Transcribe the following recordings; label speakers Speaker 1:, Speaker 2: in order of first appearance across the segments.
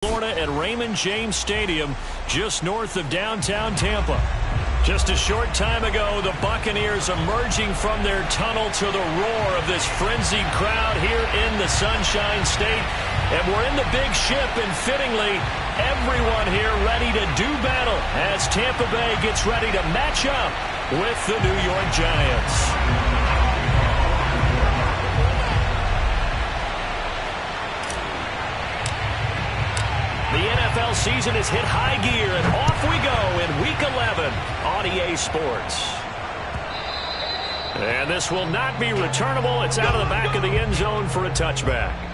Speaker 1: Florida at Raymond James Stadium, just north of downtown Tampa. Just a short time ago, the Buccaneers emerging from their tunnel to the roar of this frenzied crowd here in the Sunshine State. And we're in the big ship, and fittingly, everyone here ready to do battle as Tampa Bay gets ready to match up with the New York Giants. The NFL season has hit high gear, and off we go in Week 11 on EA Sports. And this will not be returnable. It's out of the back of the end zone for a touchback.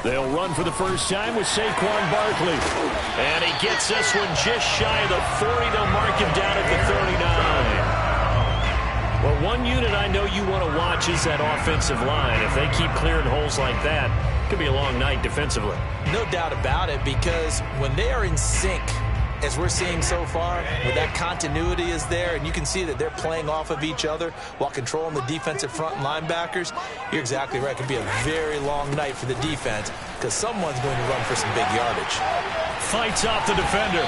Speaker 1: They'll run for the first time with Saquon Barkley. And he gets this one just shy of the 40. They'll mark him down at the 39. Well, one unit I know you want to watch is that offensive line. If they keep clearing holes like that, it could be a long night defensively.
Speaker 2: No doubt about it, because when they are in sync, as we're seeing so far, where that continuity is there, and you can see that they're playing off of each other while controlling the defensive front and linebackers, you're exactly right. It could be a very long night for the defense because someone's going to run for some big yardage.
Speaker 1: Fights off the defender.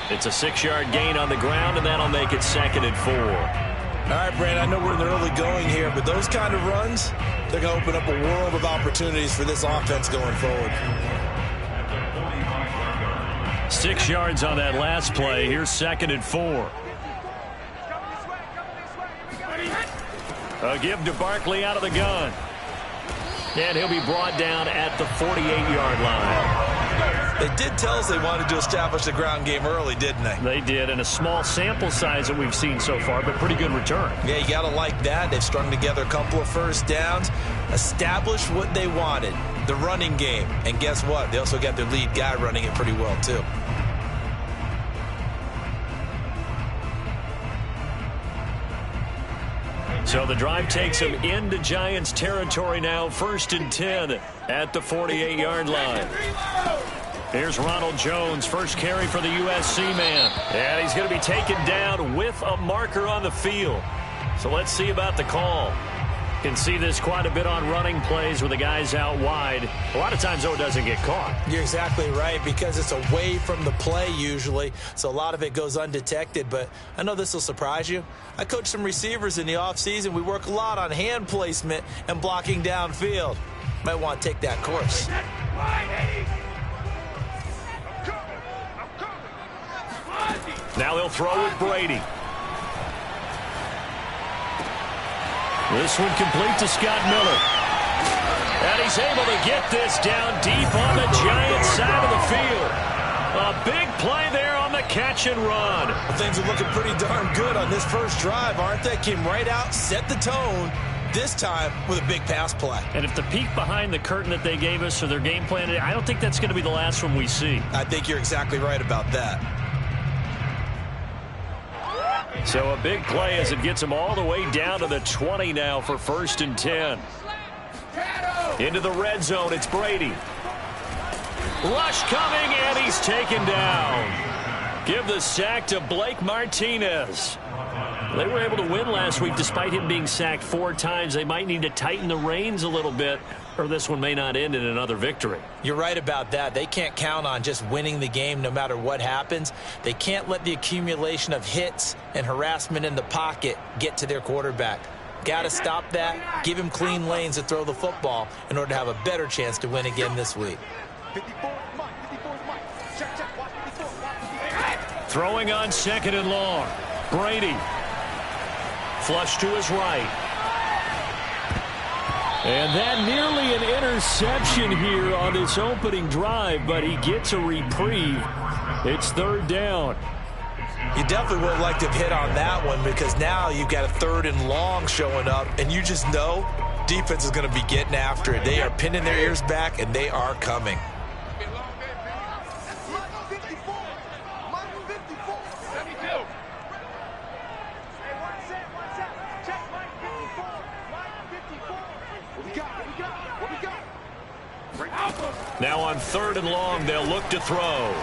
Speaker 1: It's a 6-yard gain on the ground, and that'll make it 2nd and 4.
Speaker 3: All right, Brandon, I know we're in the early going here, but those kind of runs, they're going to open up a world of opportunities for this offense going forward.
Speaker 1: 6 yards on that last play. Here's 2nd and 4. A give to Barkley out of the gun. And he'll be brought down at the 48-yard line.
Speaker 3: They did tell us they wanted to establish the ground game early, didn't they?
Speaker 1: They did, and a small sample size that we've seen so far, but pretty good return.
Speaker 3: Yeah, you got to like that. They've strung together a couple of first downs, established what they wanted, the running game. And guess what? They also got their lead guy running it pretty well, too.
Speaker 1: So the drive takes him into Giants territory now, 1st and 10 at the 48-yard line. Here's Ronald Jones, first carry for the USC man. And he's going to be taken down with a marker on the field. So let's see about the call. Can see this quite a bit on running plays with the guys out wide. A lot of times, though, it doesn't get caught.
Speaker 2: You're exactly right, because it's away from the play usually, so a lot of it goes undetected. But I know this will surprise you. I coach some receivers in the offseason. We work a lot on hand placement and blocking downfield. Might want to take that course.
Speaker 1: Now they'll throw with Brady. This one complete to Scott Miller. And he's able to get this down deep on the Giants side of the field. A big play there on the catch and run.
Speaker 3: Well, things are looking pretty darn good on this first drive, aren't they? Came right out, set the tone, this time with a big pass play.
Speaker 1: And if the peek behind the curtain that they gave us or their game plan, I don't think that's going to be the last one we see.
Speaker 3: I think you're exactly right about that.
Speaker 1: So a big play as it gets him all the way down to the 20 now for 1st and 10. Into the red zone, it's Brady. Rush coming, and he's taken down. Give the sack to Blake Martinez. They were able to win last week despite him being sacked 4 times. They might need to tighten the reins a little bit, or this one may not end in another victory.
Speaker 2: You're right about that. They can't count on just winning the game no matter what happens. They can't let the accumulation of hits and harassment in the pocket get to their quarterback. Got to stop that, give him clean lanes to throw the football in order to have a better chance to win again this week.
Speaker 1: Throwing on 2nd and long. Brady. Flush to his right. And that nearly an interception here on this opening drive, but he gets a reprieve. It's 3rd down.
Speaker 2: You definitely would like to have hit on that one because now you've got a 3rd and long showing up, and you just know defense is going to be getting after it. They are pinning their ears back, and they are coming.
Speaker 1: Now on 3rd and long, they'll look to throw.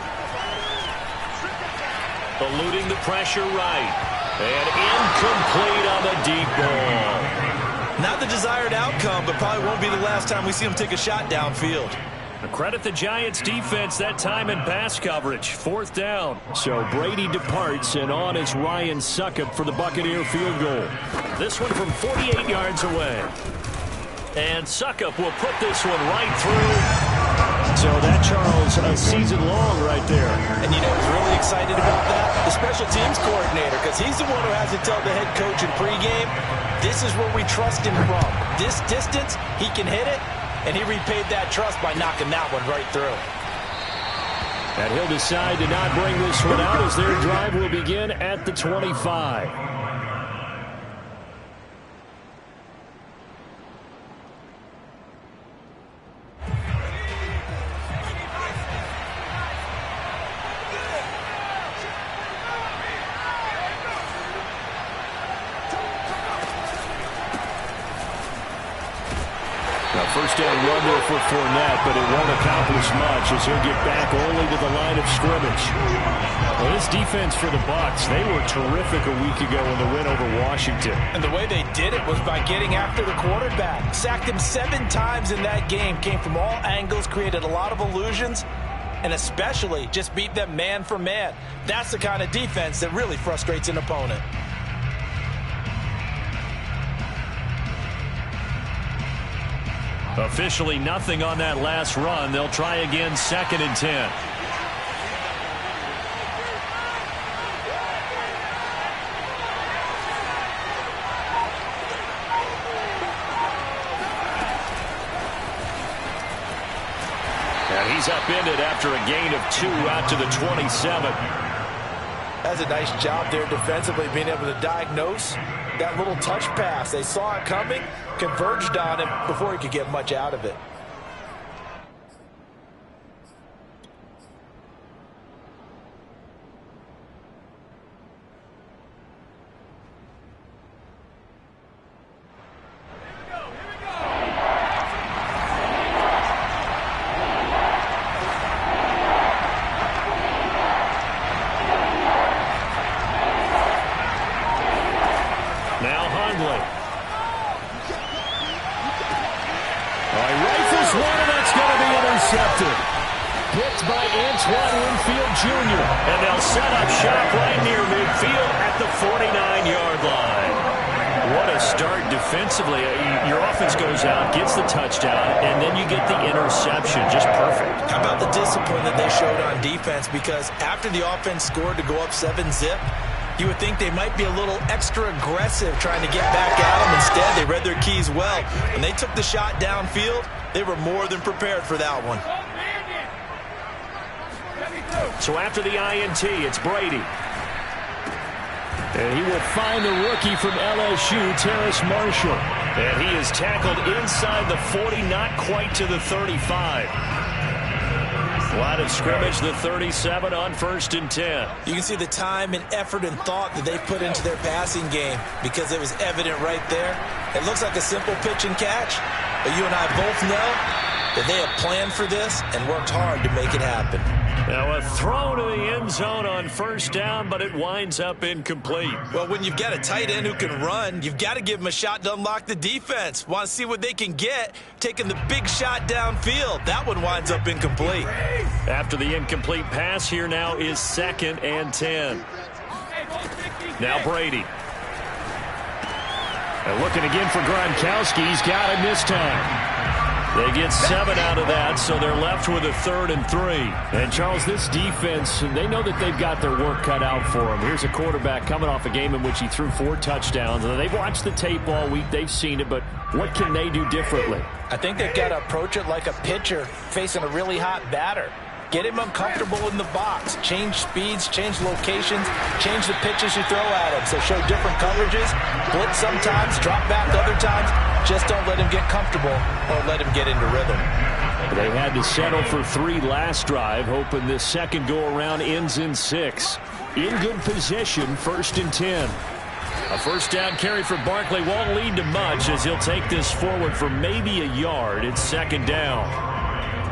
Speaker 1: Eluding the pressure right. And incomplete on the deep ball.
Speaker 2: Not the desired outcome, but probably won't be the last time we see him take a shot downfield.
Speaker 1: Credit the Giants defense that time in pass coverage. 4th down. So Brady departs, and on is Ryan Succop for the Buccaneer field goal. This one from 48 yards away. And Succop will put this one right through. So that, Charles, a season long right there.
Speaker 2: And you know who's really excited about that? The special teams coordinator, because he's the one who has to tell the head coach in pregame, this is where we trust him from. This distance, he can hit it, and he repaid that trust by knocking that one right through.
Speaker 1: And he'll decide to not bring this one out as their drive will begin at the 25. First down run there for Fournette, but it won't accomplish much as he'll get back only to the line of scrimmage. Well, this defense for the Bucs, they were terrific a week ago in the win over Washington.
Speaker 2: And the way they did it was by getting after the quarterback. Sacked him 7 times in that game. Came from all angles, created a lot of illusions, and especially just beat them man for man. That's the kind of defense that really frustrates an opponent.
Speaker 1: Officially nothing on that last run. They'll try again, 2nd and 10. And he's upended after a gain of 2 out to the 27.
Speaker 2: That's a nice job there defensively, being able to diagnose that little touch pass. They saw it coming, converged on him before he could get much out of it.
Speaker 1: Picked by Antoine Winfield Jr. And they'll set up shop right near midfield at the 49-yard line. What a start defensively. Your offense goes out, gets the touchdown, and then you get the interception. Just perfect.
Speaker 2: How about the discipline that they showed on defense? Because after the offense scored to go up 7-zip, you would think they might be a little extra aggressive trying to get back at them. Instead, they read their keys well. When they took the shot downfield, they were more than prepared for that one.
Speaker 1: So after the INT, it's Brady. And he will find the rookie from LSU, Terrace Marshall. And he is tackled inside the 40, not quite to the 35. Line of scrimmage, the 37 on 1st and 10.
Speaker 2: You can see the time and effort and thought that they put into their passing game because it was evident right there. It looks like a simple pitch and catch, but you and I both know that they have planned for this and worked hard to make it happen.
Speaker 1: Now a throw to the end zone on first down, but it winds up incomplete.
Speaker 2: Well, when you've got a tight end who can run, you've got to give him a shot to unlock the defense. Want to see what they can get, taking the big shot downfield. That one winds up incomplete.
Speaker 1: After the incomplete pass, here now is 2nd and 10. Now Brady. And looking again for Gronkowski. He's got him this time. They get 7 out of that, so they're left with a 3rd and 3. And, Charles, this defense, they know that they've got their work cut out for them. Here's a quarterback coming off a game in which he threw 4 touchdowns. They've watched the tape all week. They've seen it, but what can they do differently?
Speaker 2: I think they've got to approach it like a pitcher facing a really hot batter. Get him uncomfortable in the box. Change speeds, change locations, change the pitches you throw at him. So show different coverages, blitz sometimes, drop back other times. Just don't let him get comfortable or let him get into rhythm.
Speaker 1: They had to settle for 3 last drive, hoping this second go-around ends in 6. In good position, 1st and 10. A first down carry for Barkley won't lead to much as he'll take this forward for maybe a yard. It's 2nd down.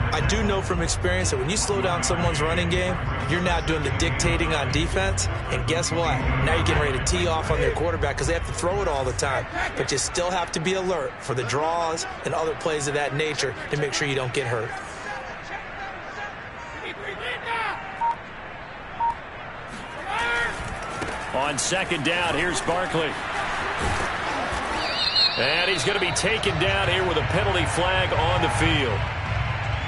Speaker 2: I do know from experience that when you slow down someone's running game, you're now doing the dictating on defense. And guess what? Now you're getting ready to tee off on their quarterback because they have to throw it all the time. But you still have to be alert for the draws and other plays of that nature to make sure you don't get hurt.
Speaker 1: On 2nd down, here's Barkley. And he's going to be taken down here with a penalty flag on the field.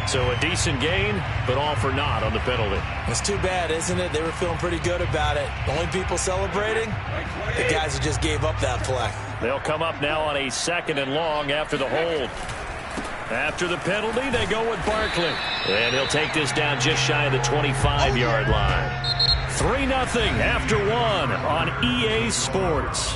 Speaker 1: So a decent gain, but all for naught on the penalty.
Speaker 2: It's too bad, isn't it? They were feeling pretty good about it. The only people celebrating, the guys who just gave up that play.
Speaker 1: They'll come up now on a 2nd and long after the hold. After the penalty, they go with Barkley. And he'll take this down just shy of the 25-yard line. 3-0 after 1 on EA Sports.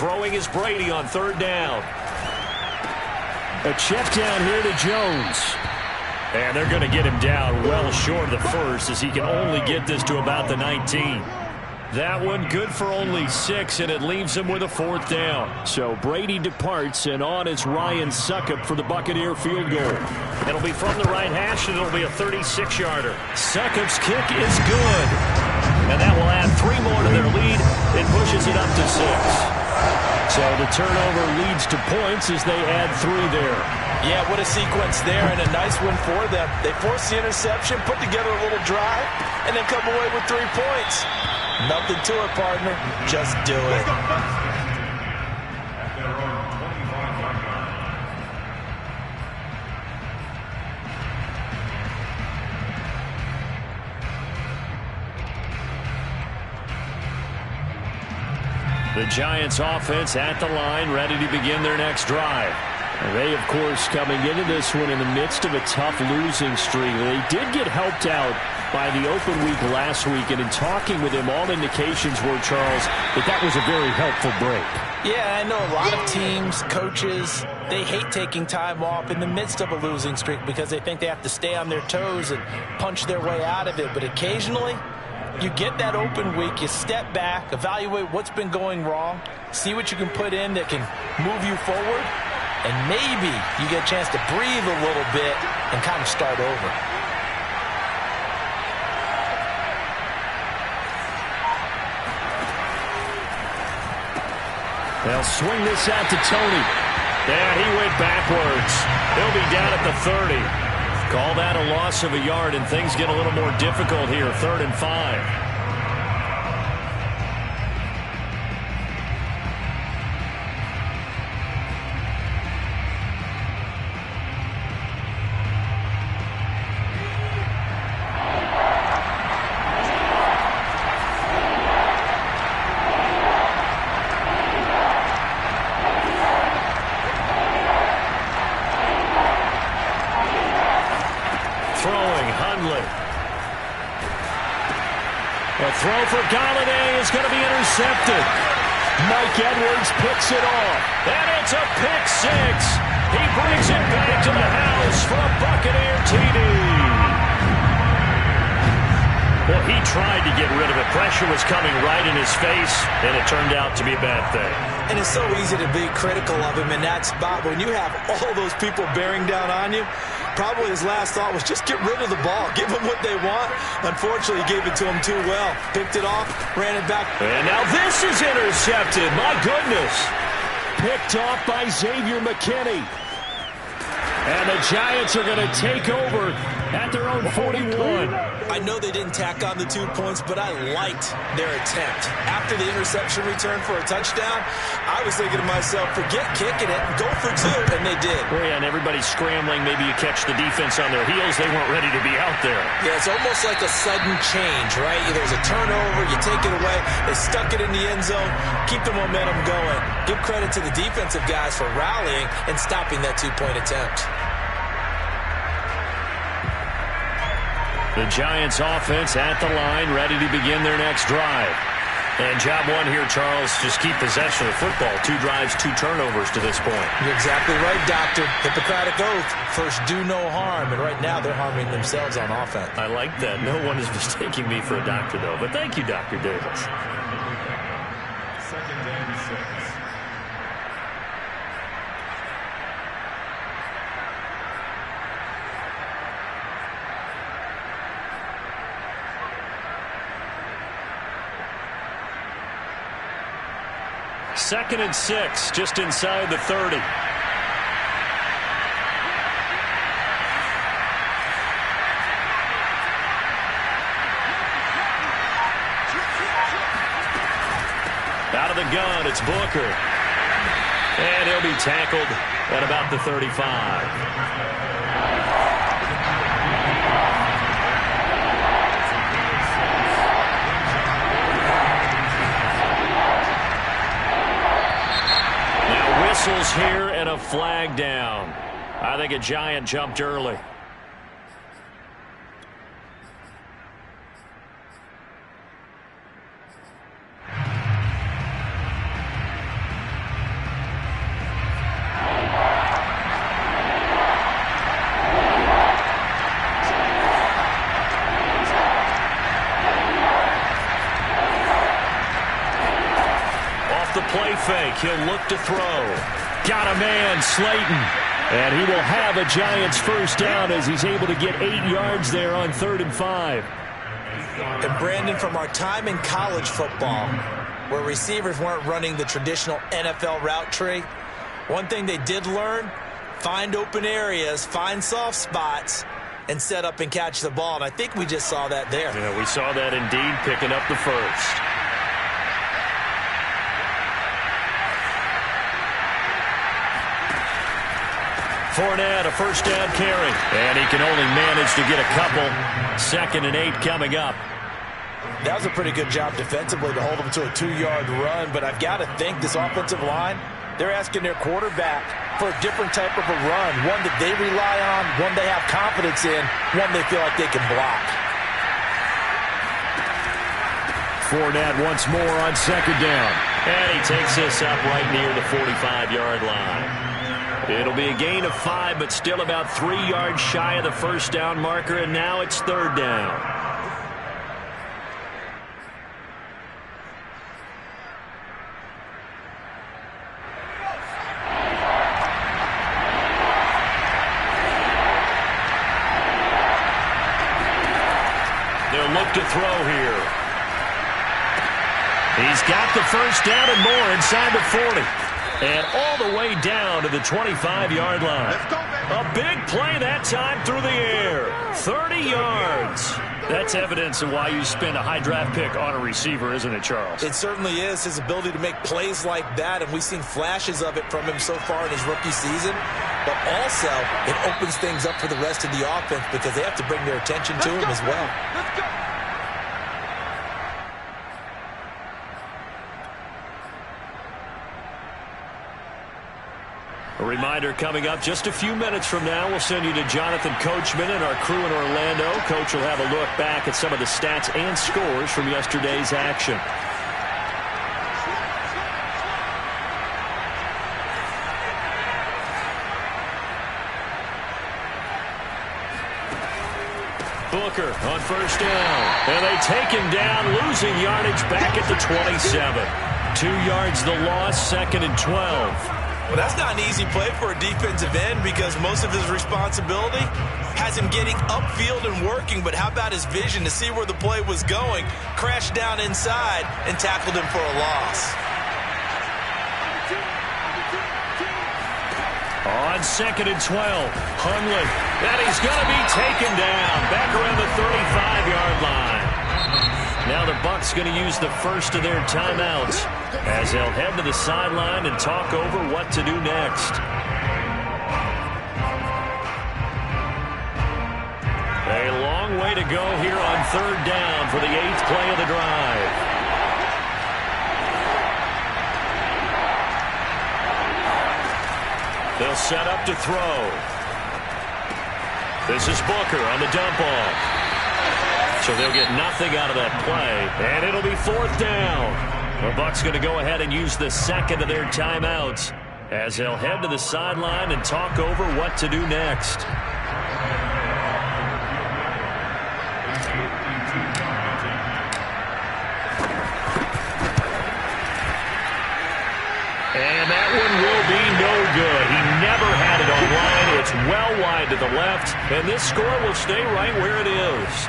Speaker 1: Throwing is Brady on 3rd down. A check down here to Jones. And they're going to get him down well short of the first as he can only get this to about the 19. That one good for only 6, and it leaves him with a 4th down. So Brady departs, and on is Ryan Succop for the Buccaneer field goal. It'll be from the right hash, and it'll be a 36-yarder. Succop's kick is good. And that will add 3 more to their lead. It pushes it up to 6. So the turnover leads to points as they add 3 there.
Speaker 2: Yeah, what a sequence there, and a nice one for them. They forced the interception, put together a little drive, and then come away with 3 points. Nothing to it, partner. Just do it.
Speaker 1: The Giants offense at the line, ready to begin their next drive. They, of course, coming into this one in the midst of a tough losing streak. They did get helped out by the open week last week, and in talking with him, all indications were, Charles, that was a very helpful break.
Speaker 2: Yeah, I know a lot of teams, coaches, they hate taking time off in the midst of a losing streak because they think they have to stay on their toes and punch their way out of it. But occasionally, you get that open week, you step back, evaluate what's been going wrong, see what you can put in that can move you forward, and maybe you get a chance to breathe a little bit and kind of start over.
Speaker 1: They'll swing this out to Tony. And he went backwards. He'll be down at the 30. Call that a loss of a yard, and things get a little more difficult here. 3rd and 5. Hundley. A throw for Galladay is going to be intercepted. Mike Edwards picks it off. And it's a pick six. He brings it back to the house for a Buccaneer TD. Well, he tried to get rid of it. Pressure was coming right in his face, and it turned out to be a bad thing.
Speaker 2: And it's so easy to be critical of him in that spot. When you have all those people bearing down on you, probably his last thought was just get rid of the ball. Give them what they want. Unfortunately, he gave it to them too well. Picked it off, ran it back.
Speaker 1: And now this is intercepted. My goodness. Picked off by Xavier McKinney. And the Giants are going to take over at their own 41.
Speaker 2: I know they didn't tack on the 2 points, but I liked their attempt. After the interception return for a touchdown, I was thinking to myself, forget kicking it, go for 2, and they did.
Speaker 1: Well, yeah, and everybody's scrambling. Maybe you catch the defense on their heels. They weren't ready to be out there.
Speaker 2: Yeah, it's almost like a sudden change, right? There's a turnover, you take it away, they stuck it in the end zone, keep the momentum going. Give credit to the defensive guys for rallying and stopping that 2-point attempt.
Speaker 1: The Giants offense at the line, ready to begin their next drive. And job one here, Charles, just keep possession of the football. 2 drives, 2 turnovers to this point.
Speaker 2: You're exactly right, Doctor. Hippocratic oath. First, do no harm. And right now, they're harming themselves on offense.
Speaker 1: I like that. No one is mistaking me for a doctor, though. But thank you, Dr. Davis.
Speaker 4: Second and 6.
Speaker 1: Second and 6, just inside the 30. Out of the gun, it's Booker. And he'll be tackled at about the 35. Whistles here and a flag down. I think a Giant jumped early. Off the play fake, he'll look to throw. Got a man, Slayton. And he will have a Giants first down as he's able to get 8 yards there on 3rd and 5.
Speaker 2: And Brandon, from our time in college football, where receivers weren't running the traditional NFL route tree, one thing they did learn, find open areas, find soft spots, and set up and catch the ball. And I think we just saw that there.
Speaker 1: Yeah, we saw that indeed, picking up the first. Fournette, a first down carry. And he can only manage to get a couple. 2nd and 8 coming up.
Speaker 2: That was a pretty good job defensively to hold them to a 2-yard run. But I've got to think this offensive line, they're asking their quarterback for a different type of a run. One that they rely on, one they have confidence in, one they feel like they can block.
Speaker 1: Fournette once more on 2nd down. And he takes this up right near the 45-yard line. It'll be a gain of 5, but still about 3 yards shy of the first down marker, and now it's 3rd down. They'll look to throw here. He's got the first down and more inside the 40. And all the way down to the 25-yard line. A big play that time through the air. 30 yards. That's evidence of why you spend a high draft pick on a receiver, isn't it, Charles?
Speaker 2: It certainly is, his ability to make plays like that, and we've seen flashes of it from him so far in his rookie season. But also, it opens things up for the rest of the offense because they have to bring their attention to him as well.
Speaker 4: Let's go.
Speaker 1: A reminder coming up just a few minutes from now, we'll send you to Jonathan Coachman and our crew in Orlando. Coach will have a look back at some of the stats and scores from yesterday's action. Booker on first down. And they take him down, losing yardage back at the 27. 2 yards the loss, 2nd and 12.
Speaker 2: Well, that's not an easy play for a defensive end because most of his responsibility has him getting upfield and working. But how about his vision to see where the play was going, crashed down inside, and tackled him for a loss.
Speaker 1: On 2nd and 12, Hundley. And he's going to be taken down back around the 35-yard line. Now the Bucs going to use the first of their timeouts as they'll head to the sideline and talk over what to do next. A long way to go here on 3rd down for the 8th play of the drive. They'll set up to throw. This is Booker on the dump off. So they'll get nothing out of that play, and it'll be 4th down. The Bucs going to go ahead and use the 2nd of their timeouts as they'll head to the sideline and talk over what to do next. And that one will be no good. He never had it on line. It's well wide to the left, and this score will stay right where it is.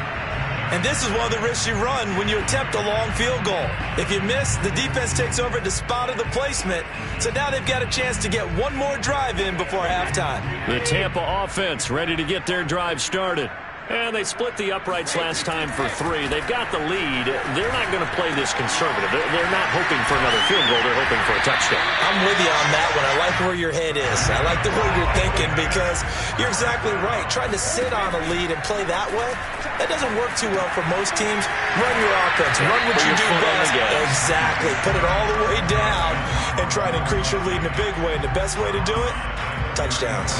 Speaker 2: And this is one of the risks you run when you attempt a long field goal. If you miss, the defense takes over at the spot of the placement. So now they've got a chance to get one more drive in before halftime.
Speaker 1: The Tampa offense ready to get their drive started. And they split the uprights last time for 3. They've got the lead. They're not going to play this conservative. They're not hoping for another field goal. They're hoping for a touchdown.
Speaker 2: I'm with you on that one. I like where your head is. I like the way you're thinking because you're exactly right. Trying to sit on a lead and play that way, that doesn't work too well for most teams. Run your offense. Run what you do best. Exactly. Put it all the way down and try to increase your lead in a big way. And the best way to do it, touchdowns.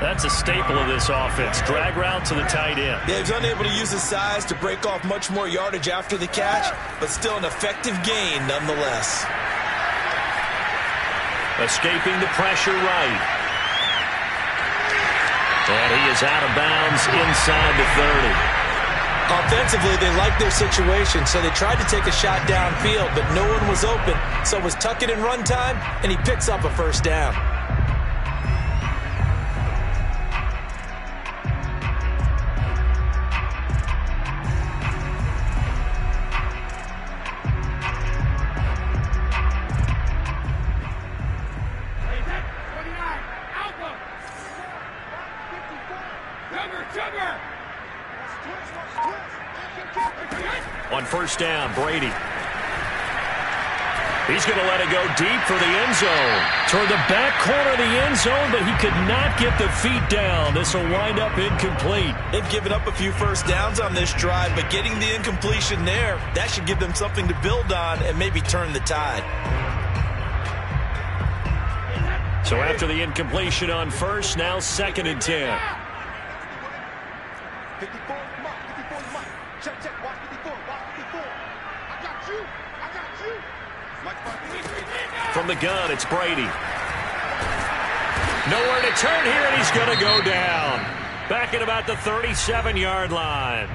Speaker 1: That's a staple of this offense. Drag route to the tight end.
Speaker 2: Yeah, he's unable to use his size to break off much more yardage after the catch, but still an effective gain nonetheless.
Speaker 1: Escaping the pressure right. And he is out of bounds inside the 30.
Speaker 2: Offensively, they liked their situation, so they tried to take a shot downfield, but no one was open. So it was tuck it in run time, and he picks up a first down.
Speaker 1: On first down, Brady. He's going to let it go deep for the end zone. Toward the back corner of the end zone, but he could not get the feet down. This will wind up incomplete.
Speaker 2: They've given up a few first downs on this drive, but getting the incompletion there, that should give them something to build on and maybe turn the tide.
Speaker 1: So after the incompletion on first, now 2nd and 10. From the gun, it's Brady. Nowhere to turn here, and he's going to go down. Back at about the 37-yard line.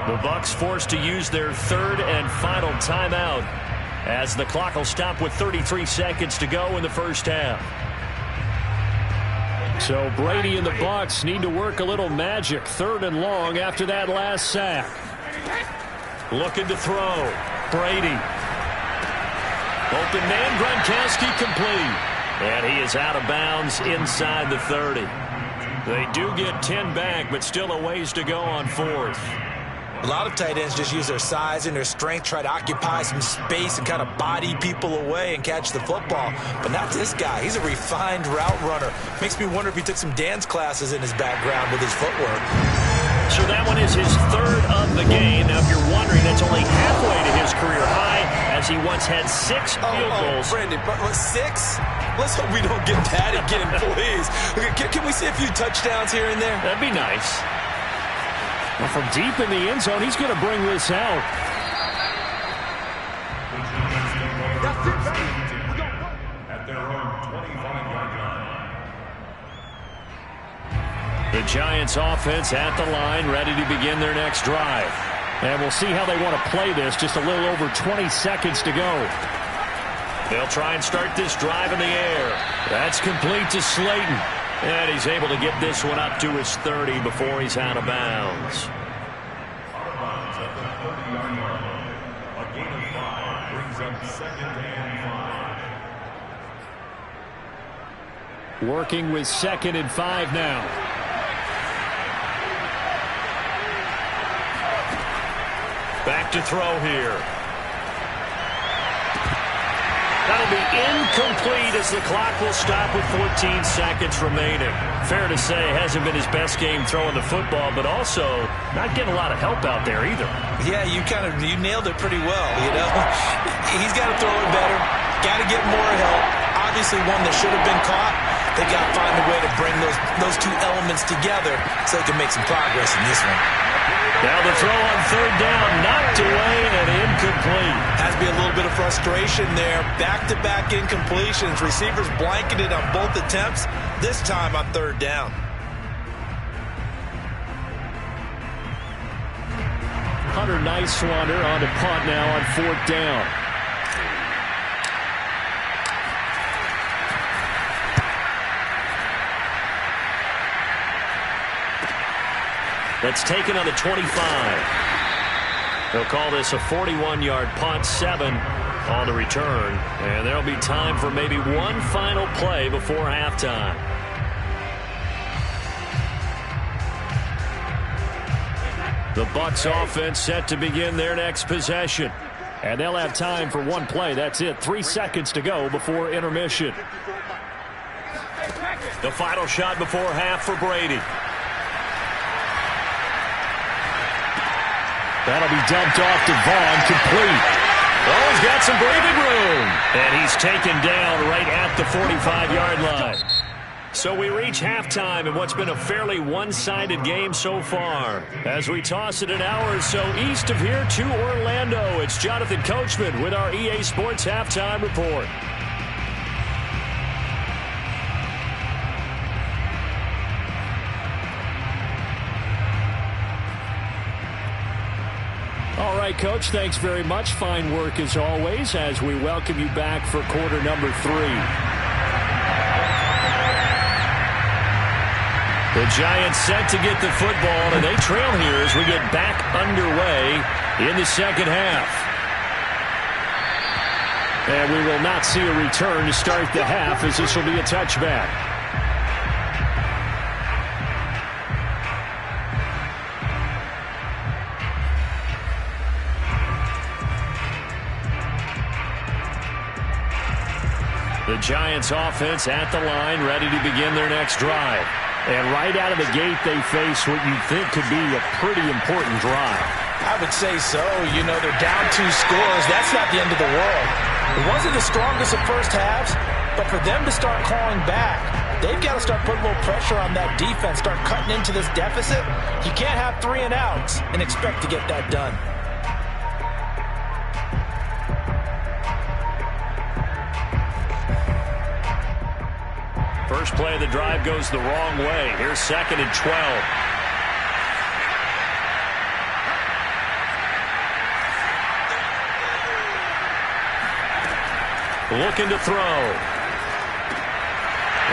Speaker 1: The Bucs forced to use their 3rd and final timeout as the clock will stop with 33 seconds to go in the first half. So Brady and the Bucs need to work a little magic. 3rd and long after that last sack. Looking to throw. Brady. Open man, Gronkowski complete. And he is out of bounds inside the 30. They do get 10 back, but still a ways to go on 4th.
Speaker 2: A lot of tight ends just use their size and their strength, try to occupy some space and kind of body people away and catch the football. But not this guy. He's a refined route runner. Makes me wonder if he took some dance classes in his background with his footwork.
Speaker 1: So that one is his 3rd of the game. Now, if you're wondering, that's only halfway to his career high, as he once had 6 field goals.
Speaker 2: Brandon, but 6? Let's hope we don't get that again, please. Can we see a few touchdowns here and there?
Speaker 1: That'd be nice. Well, from deep in the end zone, he's going to bring this out.
Speaker 4: At their own 25-yard line.
Speaker 1: The Giants offense at the line, ready to begin their next drive. And we'll see how they want to play this. Just a little over 20 seconds to go. They'll try and start this drive in the air. That's complete to Slayton. And he's able to get this one up to his 30 before he's out of bounds.
Speaker 4: Out of bounds at the 30-yard line. A gain of 5 brings up 2nd and 5.
Speaker 1: Working with 2nd and 5 now. Back to throw here. That'll be incomplete as the clock will stop with 14 seconds remaining. Fair to say, hasn't been his best game throwing the football, but also not getting a lot of help out there either.
Speaker 2: Yeah, you nailed it pretty well, you know. He's got to throw it better. Got to get more help. Obviously one that should have been caught. They got to find a way to bring those two elements together so they can make some progress in this one.
Speaker 1: Now the throw on 3rd down, knocked away and incomplete.
Speaker 2: Has to be a little bit of frustration there. Back-to-back incompletions. Receivers blanketed on both attempts, this time on 3rd down.
Speaker 1: Hunter Nice-Swander on to punt now on 4th down. That's taken on the 25. They'll call this a 41-yard punt, 7 on the return. And there'll be time for maybe one final play before halftime. The Bucs offense set to begin their next possession. And they'll have time for one play. That's it. 3 seconds to go before intermission. The final shot before half for Brady. That'll be dumped off to Vaughn, complete. Oh, he's got some breathing room. And he's taken down right at the 45-yard line. So we reach halftime in what's been a fairly one-sided game so far. As we toss it an hour or so east of here to Orlando, it's Jonathan Coachman with our EA Sports Halftime Report. All right, Coach, thanks very much. Fine work as always as we welcome you back for quarter number 3. The Giants set to get the football, and they trail here as we get back underway in the second half. And we will not see a return to start the half as this will be a touchback. The Giants offense at the line, ready to begin their next drive. And right out of the gate, they face what you think could be a pretty important drive.
Speaker 2: I would say so. You know, they're down 2 scores. That's not the end of the world. It wasn't the strongest of first halves, but for them to start clawing back, they've got to start putting a little pressure on that defense, start cutting into this deficit. You can't have 3 and outs and expect to get that done.
Speaker 1: First play of the drive goes the wrong way. Here's 2nd and 12. Looking to throw.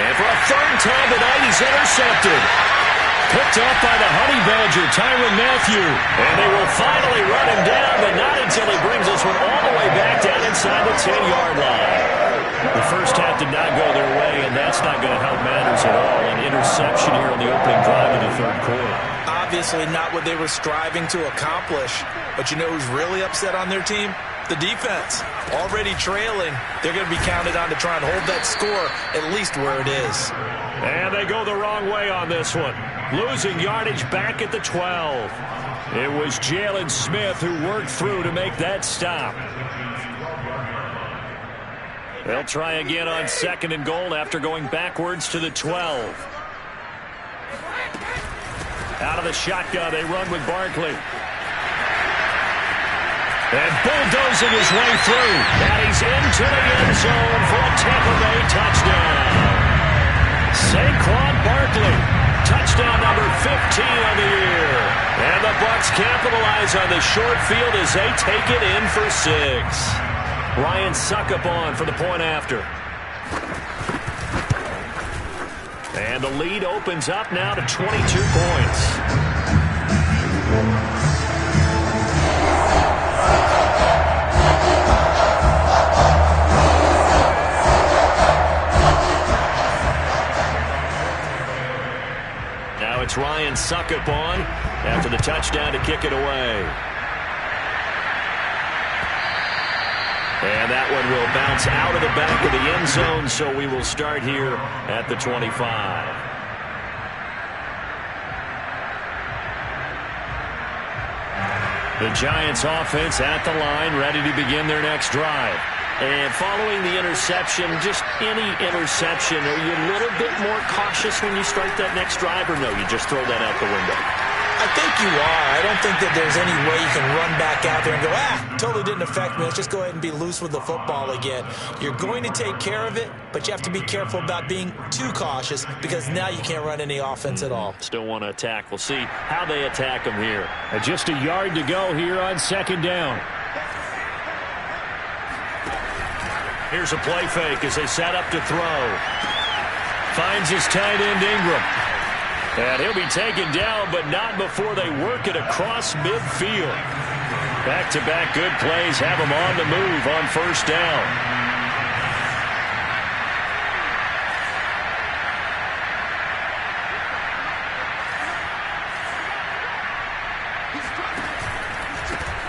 Speaker 1: And for a 3rd time tonight, he's intercepted. Picked up by the Honey Badger, Tyrann Mathieu. And they will finally run him down, but not until he brings this one all the way back down inside the 10-yard line. The first half did not go their way, and that's not going to help matters at all. An interception here on the opening drive of the 3rd quarter.
Speaker 2: Obviously not what they were striving to accomplish. But you know who's really upset on their team? The defense. Already trailing. They're going to be counted on to try and hold that score at least where it is.
Speaker 1: And they go the wrong way on this one. Losing yardage back at the 12. It was Jalen Smith who worked through to make that stop. They'll try again on 2nd and goal after going backwards to the 12. Out of the shotgun, they run with Barkley. And bulldozing his way through. And he's into the end zone for a Tampa Bay touchdown. Saquon Barkley, touchdown number 15 of the year. And the Bucs capitalize on the short field as they take it in for 6. Ryan Succop on for the point after. And the lead opens up now to 22 points. Now it's Ryan Succop on after the touchdown to kick it away. And that one will bounce out of the back of the end zone, so we will start here at the 25. The Giants offense at the line, ready to begin their next drive. And following the interception, just any interception, are you a little bit more cautious when you start that next drive, or no, you just throw that out the window?
Speaker 2: I think you are. I don't think that there's any way you can run back out there and go, totally didn't affect me. Let's just go ahead and be loose with the football again. You're going to take care of it, but you have to be careful about being too cautious because now you can't run any offense at all.
Speaker 1: Still want to attack. We'll see how they attack them here. Just a yard to go here on 2nd down. Here's a play fake as they set up to throw. Finds his tight end Ingram. And he'll be taken down, but not before they work it across midfield. Back-to-back good plays have him on the move on 1st down.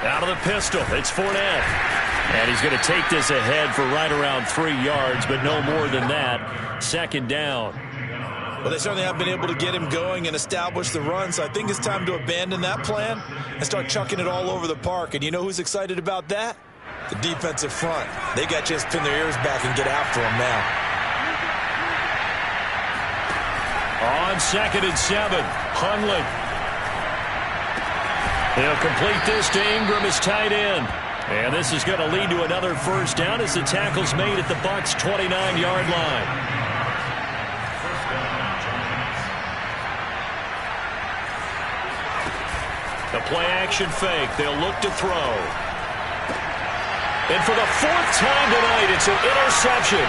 Speaker 1: Out of the pistol, it's Fournette. And he's going to take this ahead for right around 3 yards, but no more than that. 2nd down.
Speaker 2: Well, they certainly have been able to get him going and establish the run, so I think it's time to abandon that plan and start chucking it all over the park. And you know who's excited about that? The defensive front. They got a chance to pin their ears back and get after him now.
Speaker 1: On 2nd and 7, Hundley. He'll complete this to Ingram as tight end. And this is going to lead to another 1st down as the tackle's made at the Bucs' 29-yard line. The play-action fake. They'll look to throw. And for the 4th time tonight, it's an interception.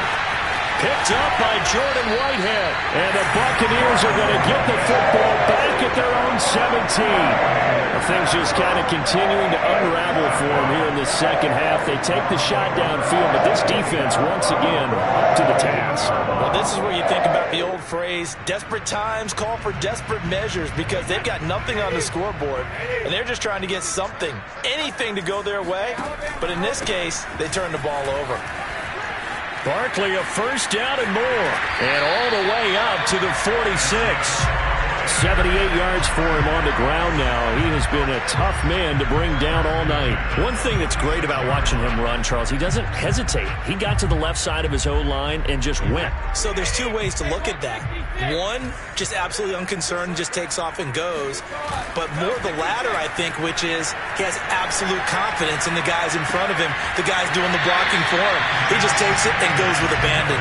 Speaker 1: Picked up by Jordan Whitehead. And the Buccaneers are going to get the football back at their own 17. Things just kind of continuing to unravel for them here in the 2nd half. They take the shot downfield, but this defense once again up to the task.
Speaker 2: Well, this is where you think about the old phrase, desperate times call for desperate measures, because they've got nothing on the scoreboard, and they're just trying to get something, anything to go their way. But in this case, they turn the ball over.
Speaker 1: Barkley a 1st down and more, and all the way up to the 46. 78 yards for him on the ground now. He has been a tough man to bring down all night. One thing that's great about watching him run, Charles, he doesn't hesitate. He got to the left side of his O-line and just went.
Speaker 2: So there's 2 ways to look at that. One, just absolutely unconcerned, just takes off and goes. But more the latter, I think, which is he has absolute confidence in the guys in front of him, the guys doing the blocking for him. He just takes it and goes with abandon.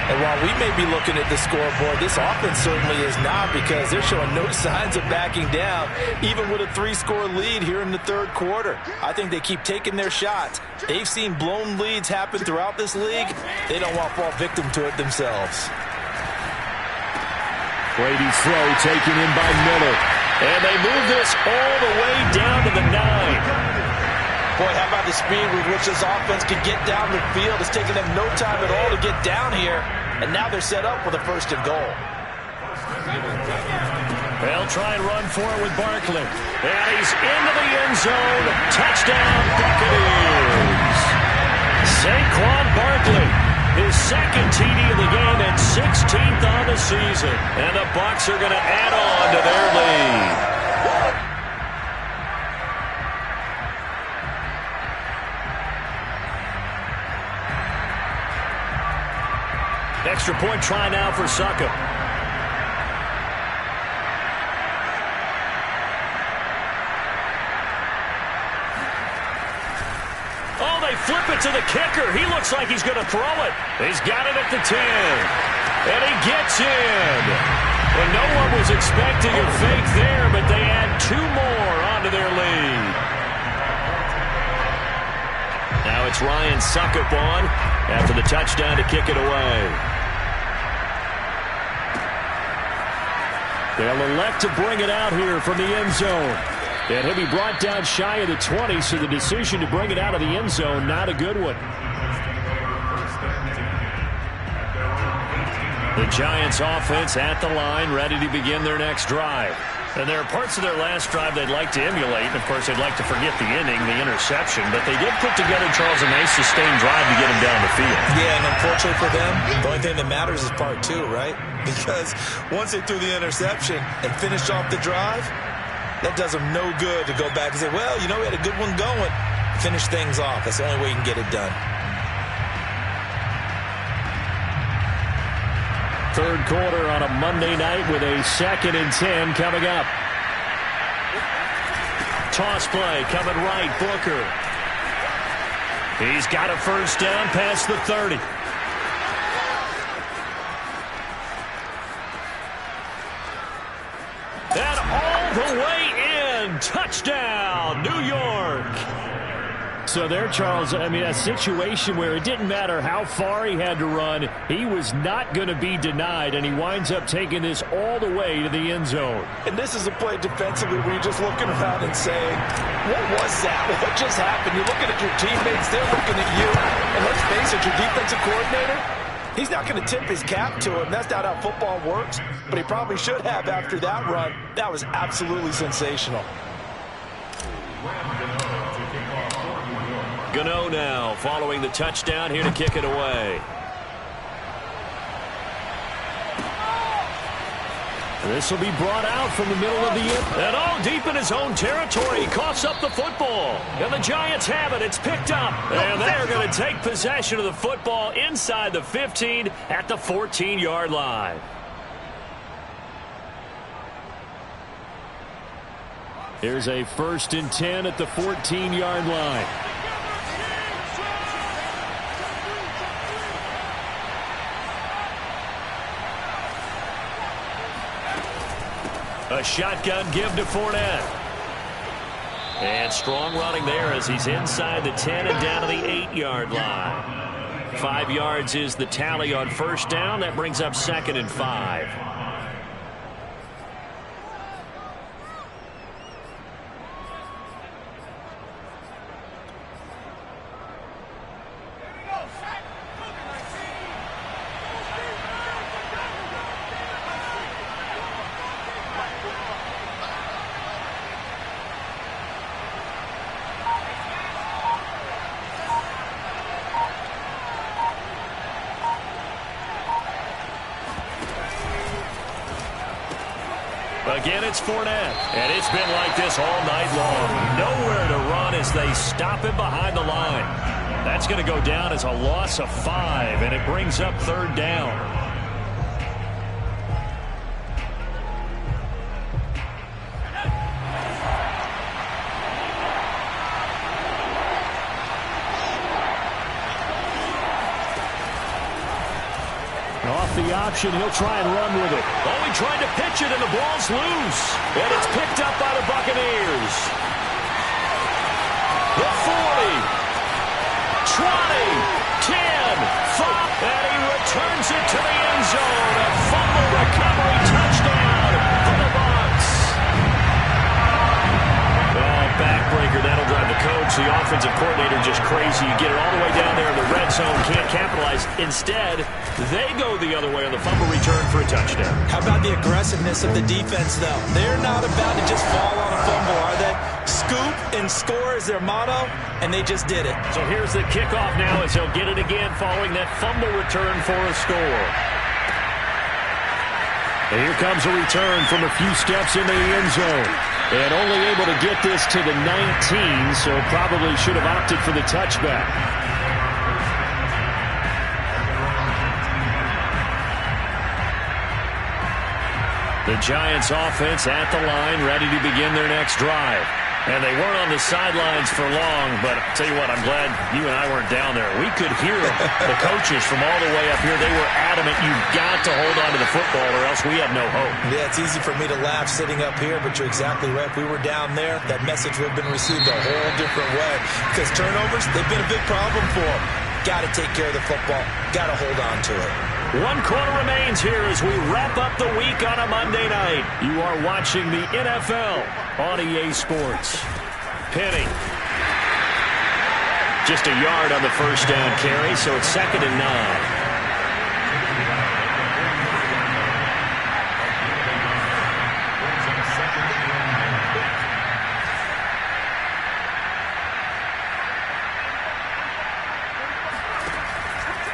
Speaker 2: And while we may be looking at the scoreboard, this offense certainly is not, because they're showing no signs of backing down, even with a 3-score lead here in the 3rd quarter. I think they keep taking their shots. They've seen blown leads happen throughout this league. They don't want to fall victim to it themselves.
Speaker 1: Brady's throw taken in by Miller. And they move this all the way down to the 9.
Speaker 2: Boy, how about the speed with which this offense could get down the field? It's taken them no time at all to get down here, and now they're set up with a 1st and goal.
Speaker 1: They'll try and run for it with Barkley. And he's into the end zone. Touchdown, Buccaneers. Saquon Barkley, his 2nd TD of the game and 16th on the season. And the Bucs are going to add on to their lead. extra point try now for Succop. Oh, they flip it to the kicker. He looks like he's going to throw it. He's got it at the 10. And he gets in. And no one was expecting a fake there, but they add 2 more onto their lead. Now it's Ryan Succop on after the touchdown to kick it away. They'll elect to bring it out here from the end zone. And he'll be brought down shy of the 20, so the decision to bring it out of the end zone, not a good one. The Giants offense at the line, ready to begin their next drive. And there are parts of their last drive they'd like to emulate. And, of course, they'd like to forget the inning, the interception. But they did put together, Charles, a nice sustained drive to get them down the field.
Speaker 2: Yeah, and unfortunately for them, the only thing that matters is part 2, right? Because once they threw the interception and finished off the drive, that does them no good to go back and say, well, you know, we had a good one going. Finish things off. That's the only way you can get it done.
Speaker 1: Third quarter on a Monday night with a 2nd and 10 coming up. Toss play coming right, Booker. He's got a first down past the 30. And all the way in. Touchdown, New York. So there, Charles, I mean, a situation where it didn't matter how far he had to run, he was not going to be denied, and he winds up taking this all the way to the end zone.
Speaker 2: And this is a play defensively where you're just looking around and saying, what was that? What just happened? You're looking at your teammates, they're looking at you, and let's face it, your defensive coordinator, he's not going to tip his cap to him. That's not how football works, but he probably should have after that run. That was absolutely sensational.
Speaker 1: Gano now following the touchdown here to kick it away. This will be brought out from the middle of the end. And deep in his own territory. He coughs up the football. And the Giants have it. It's picked up. And they're going to take possession of the football inside the 15 at the 14-yard line. Here's a 1st and 10 at the 14-yard line. A shotgun give to Fournette. And strong running there as he's inside the 10 and down to the 8-yard line. 5 yards is the tally on first down. That brings up 2nd and 5. Again, it's Fournette, and it's been like this all night long. Nowhere to run as they stop him behind the line. That's going to go down as a loss of 5, and it brings up 3rd down. Off the option, he'll try and run with it. Oh, he tried to pitch it, and the ball's loose. And it's picked up by the Buccaneers. The 40, 20, 10, 5, and he returns it to the end zone. A fumble recovery touchdown for the Bucs. Oh, backbreaker, that'll drive the coach, the offensive coordinator, just crazy. You get it all the way down there in the red zone, can't capitalize. Instead, they go the other way on the fumble return for a touchdown. How about the aggressiveness of the defense, though? They're not about to just fall on a fumble, are they? Scoop and score is their motto, and they just did it. So here's the kickoff now as he'll get it again following that fumble return for a score. And here comes a return from a few steps into the end zone. And only able to get this to the 19, so probably should have opted for the touchback. The Giants offense at the line, ready to begin their next drive. And they weren't on the sidelines for long, but I'll tell you what, I'm glad you and I weren't down there. We could hear the coaches from all the way up here. They were adamant, you've got to hold on to the football or else we have no hope.
Speaker 2: Yeah, it's easy for me to laugh sitting up here, but you're exactly right. If we were down there, that message would have been received a whole different way. Because turnovers, they've been a big problem for them. Got to take care of the football. Got to hold on to it.
Speaker 1: 1 quarter remains here as we wrap up the week on a Monday night. You are watching the NFL on EA Sports. Penny. Just a yard on the first down carry, so it's 2nd and 9.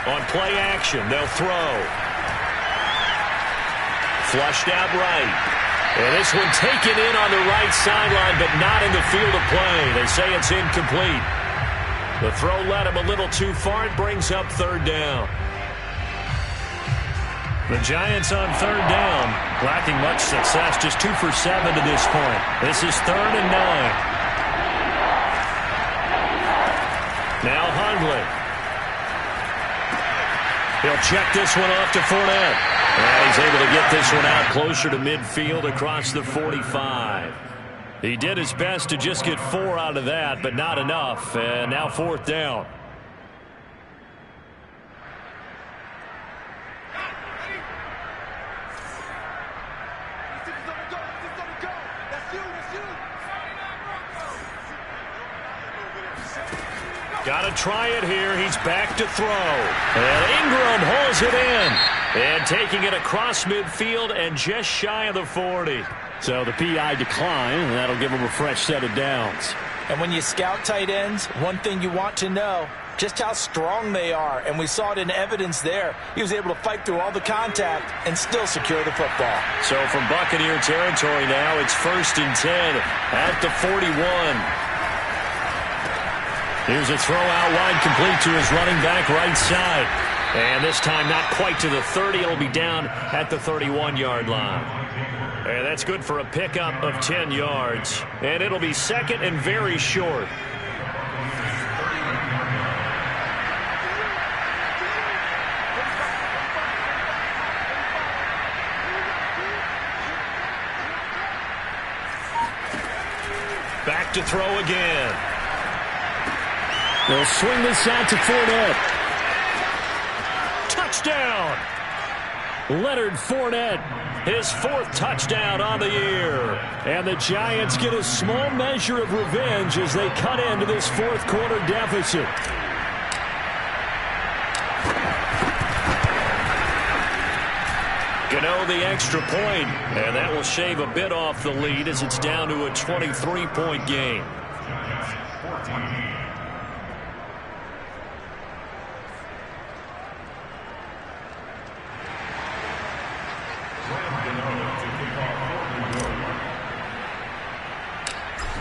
Speaker 1: On play action, they'll throw. Flushed out right. And this one taken in on the right sideline, but not in the field of play. They say it's incomplete. The throw led him a little too far. It brings up 3rd down. The Giants on 3rd down, lacking much success, just 2 for 7 to this point. This is 3rd and 9. Now Hundley. He'll check this one off to Fournette. And he's able to get this one out closer to midfield across the 45. He did his best to just get 4 out of that, but not enough. And now 4th down. Got to try it here. He's back to throw. And Ingram holds it in. And taking it across midfield and just shy of the 40. So the PI decline, and that'll give him a fresh set of downs.
Speaker 2: And when you scout tight ends, one thing you want to know, just how strong they are. And we saw it in evidence there. He was able to fight through all the contact and still secure the football.
Speaker 1: So from Buccaneer territory now, it's 1st and 10 at the 41. Here's a throw out wide, complete to his running back right side. And this time not quite to the 30. It'll be down at the 31-yard line. And that's good for a pickup of 10 yards. And it'll be 2nd and very short. Back to throw again. They'll swing this out to Fournette. Touchdown! Leonard Fournette, his 4th touchdown on the year. And the Giants get a small measure of revenge as they cut into this 4th quarter deficit. Gano the extra point, and that will shave a bit off the lead as it's down to a 23-point game.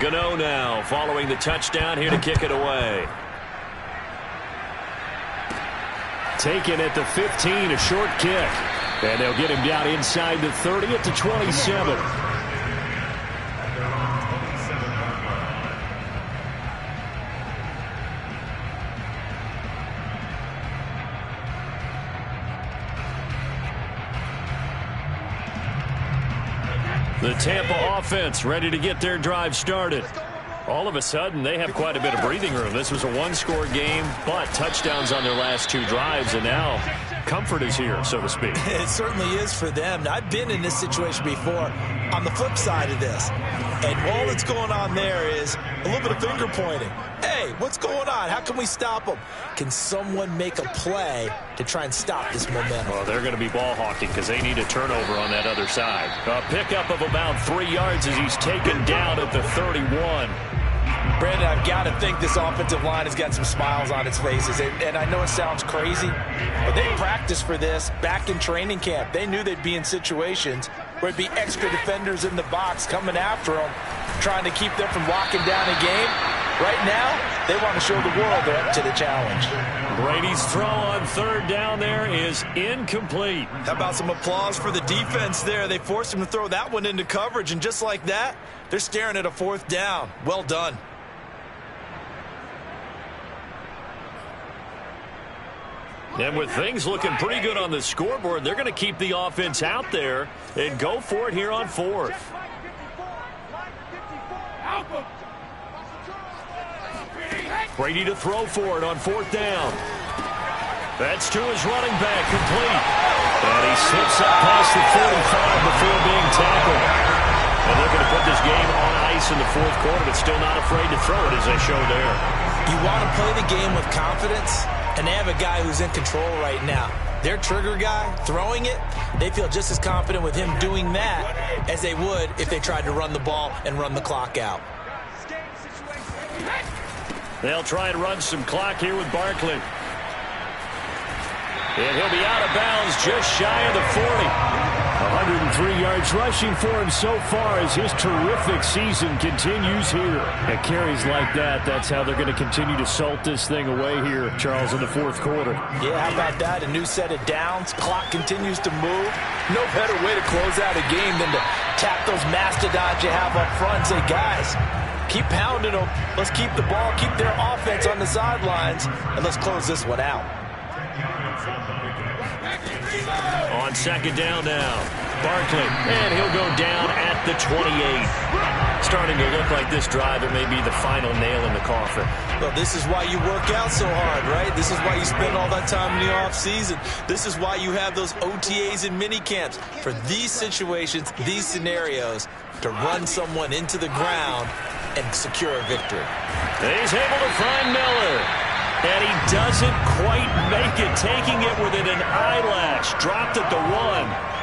Speaker 1: Gano now following the touchdown here to kick it away. Taken at the 15, a short kick. And they'll get him down inside the 30 at the 27. The Tampa offense ready to get their drive started. All of a sudden, they have quite a bit of breathing room. This was a 1-score game, but touchdowns on their last 2 drives, and now comfort is here, so to speak.
Speaker 2: It certainly is for them. Now, I've been in this situation before on the flip side of this. And all that's going on there is a little bit of finger pointing. Hey, what's going on? How can we stop them? Can someone make a play to try and stop this momentum?
Speaker 1: Well, they're going to be ball hawking because they need a turnover on that other side. A pickup of about 3 yards as he's taken down at the 31.
Speaker 2: Brandon, I've got to think this offensive line has got some smiles on its faces. And I know it sounds crazy, but they practiced for this back in training camp. They knew they'd be in situations where it'd be extra defenders in the box coming after them, trying to keep them from locking down a game. Right now, They want to show the world they're up to the challenge.
Speaker 1: Brady's throw on third down there is incomplete.
Speaker 2: How about some applause for the defense there? They forced him to throw that one into coverage, and just like that, they're staring at a fourth down. Well done.
Speaker 1: And with things looking pretty good on the scoreboard, they're going to keep the offense out there and go for it here on fourth. Brady to throw for it on fourth down. That's to his running back, complete. And he slips up past the 45 before being tackled. And they're going to put this game on ice in the fourth quarter, but still not afraid to throw it as they show there.
Speaker 2: You want to play the game with confidence, and they have a guy who's in control right now. Their trigger guy, throwing it, they feel just as confident with him doing that as they would if they tried to run the ball and run the clock out.
Speaker 1: They'll try and run some clock here with Barkley. And he'll be out of bounds just shy of the 40. 103 yards rushing for him so far as his terrific season continues here. At carries like that, that's how they're going to continue to salt this thing away here, Charles, in the fourth quarter.
Speaker 2: Yeah, how about that? A new set of downs. Clock continues to move. No better way to close out a game than to tap those mastodons you have up front and say, guys, keep pounding them. Let's keep the ball, keep their offense on the sidelines, and let's close this one out.
Speaker 1: On second down now, Barkley, and he'll go down at the 28. Starting to look like this drive, it may be the final nail in the coffin.
Speaker 2: Well, this is why you work out so hard, right? This is why you spend all that time in the offseason. This is why you have those OTAs and mini camps. For these situations, these scenarios, to run someone into the ground and secure a victory.
Speaker 1: He's able to find Miller. And he doesn't quite make it, taking it within an eyelash. Dropped at the 1.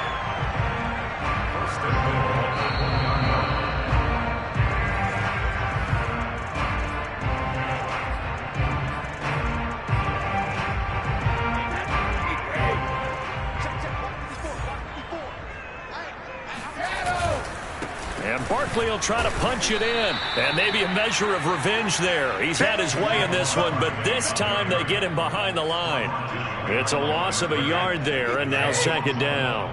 Speaker 1: And Barkley will try to punch it in. And maybe a measure of revenge there. He's had his way in this one, but this time they get him behind the line. It's a loss of a yard there, and now second down.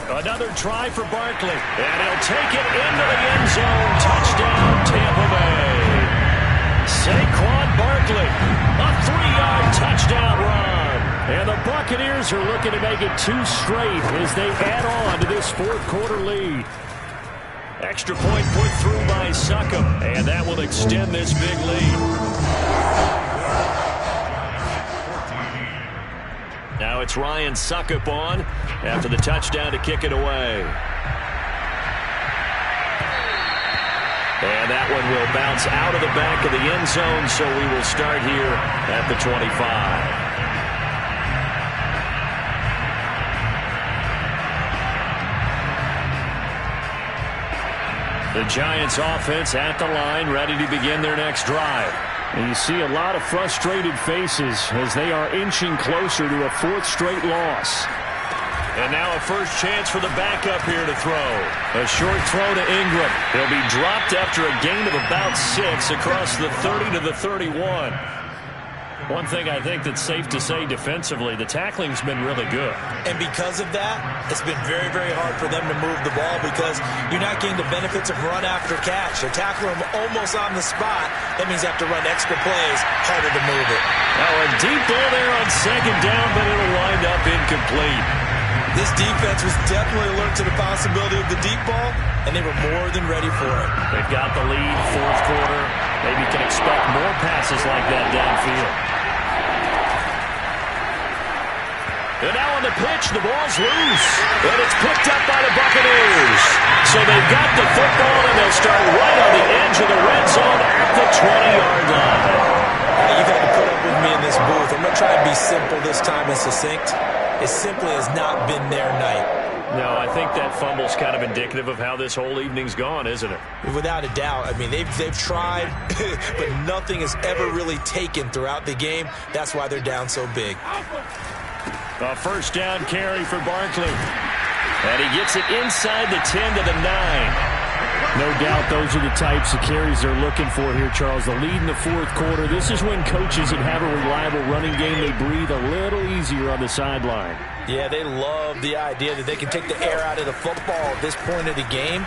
Speaker 1: Another try for Barkley. And he'll take it into the end zone. Touchdown, Tampa Bay. Saquon Barkley, a 3-yard touchdown run. And the Buccaneers are looking to make it 2 straight as they add on to this fourth quarter lead. Extra point put through by Succop, and that will extend this big lead. Now it's Ryan Succop on after the touchdown to kick it away. And that one will bounce out of the back of the end zone, so we will start here at the 25. The Giants offense at the line, ready to begin their next drive. And you see a lot of frustrated faces as they are inching closer to a 4th straight loss. And now a first chance for the backup here to throw. A short throw to Ingram. He'll be dropped after a gain of about 6 across the 30 to the 31. One thing I think that's safe to say defensively, the tackling's been really good.
Speaker 2: And because of that, it's been very, very hard for them to move the ball because you're not getting the benefits of run after catch. They're tackling them almost on the spot. That means they have to run extra plays, harder to move it.
Speaker 1: Now a deep ball there on second down, but it'll wind up incomplete.
Speaker 2: This defense was definitely alert to the possibility of the deep ball, and they were more than ready for it.
Speaker 1: They've got the lead, fourth quarter. Maybe can expect more passes like that downfield. And now on the pitch, the ball's loose. And it's picked up by the Buccaneers. So they've got the football, and they'll start right on the edge of the red zone at the 20-yard line.
Speaker 2: You've had to put up with me in this booth. I'm going to try and be simple this time and succinct. It simply has not been their night.
Speaker 1: No, I think that fumble's kind of indicative of how this whole evening's gone, isn't it?
Speaker 2: Without a doubt. I mean, they've tried, but nothing has ever really taken throughout the game. That's why they're down so big.
Speaker 1: A first down carry for Barkley. And he gets it inside the 10 to the 9. No doubt those are the types of carries they're looking for here, Charles. The lead in the fourth quarter. This is when coaches that have a reliable running game, they breathe a little easier on the sideline.
Speaker 2: Yeah, they love the idea that they can take the air out of the football at this point of the game.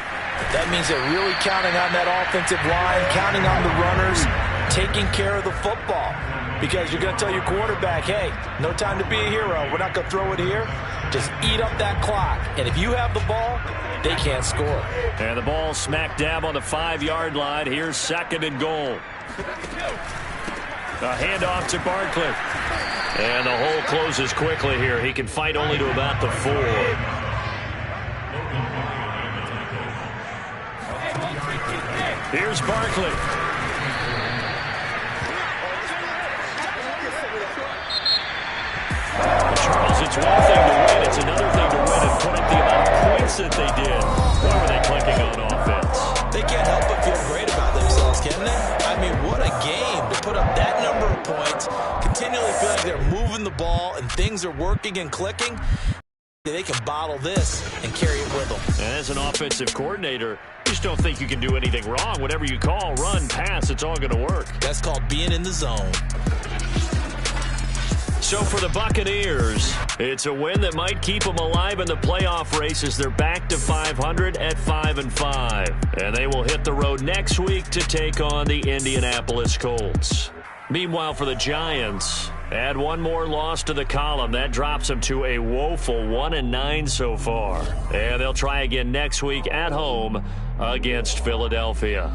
Speaker 2: That means they're really counting on that offensive line, counting on the runners, taking care of the football. Because you're going to tell your quarterback, hey, no time to be a hero. We're not going to throw it here. Just eat up that clock. And if you have the ball, they can't score.
Speaker 1: And the ball smack dab on the 5-yard line. Here's 2nd and goal. A handoff to Barkley. And the hole closes quickly here. He can fight only to about the 4. Here's Barkley. Charles, it's one thing to win. It's another thing to win and put up the amount of points that they did. Why were they clicking on offense?
Speaker 2: They can't help but feel great about themselves, can they? I mean, what a game to put up that number of points, continually feel like they're moving the ball and things are working and clicking. They can bottle this and carry it with them.
Speaker 1: And as an offensive coordinator, you just don't think you can do anything wrong. Whatever you call, run, pass, it's all going to work.
Speaker 2: That's called being in the zone.
Speaker 1: So for the Buccaneers, it's a win that might keep them alive in the playoff race as they're back to 500 at 5-5. And they will hit the road next week to take on the Indianapolis Colts. Meanwhile, for the Giants, add one more loss to the column. That drops them to a woeful 1-9 so far. And they'll try again next week at home against Philadelphia.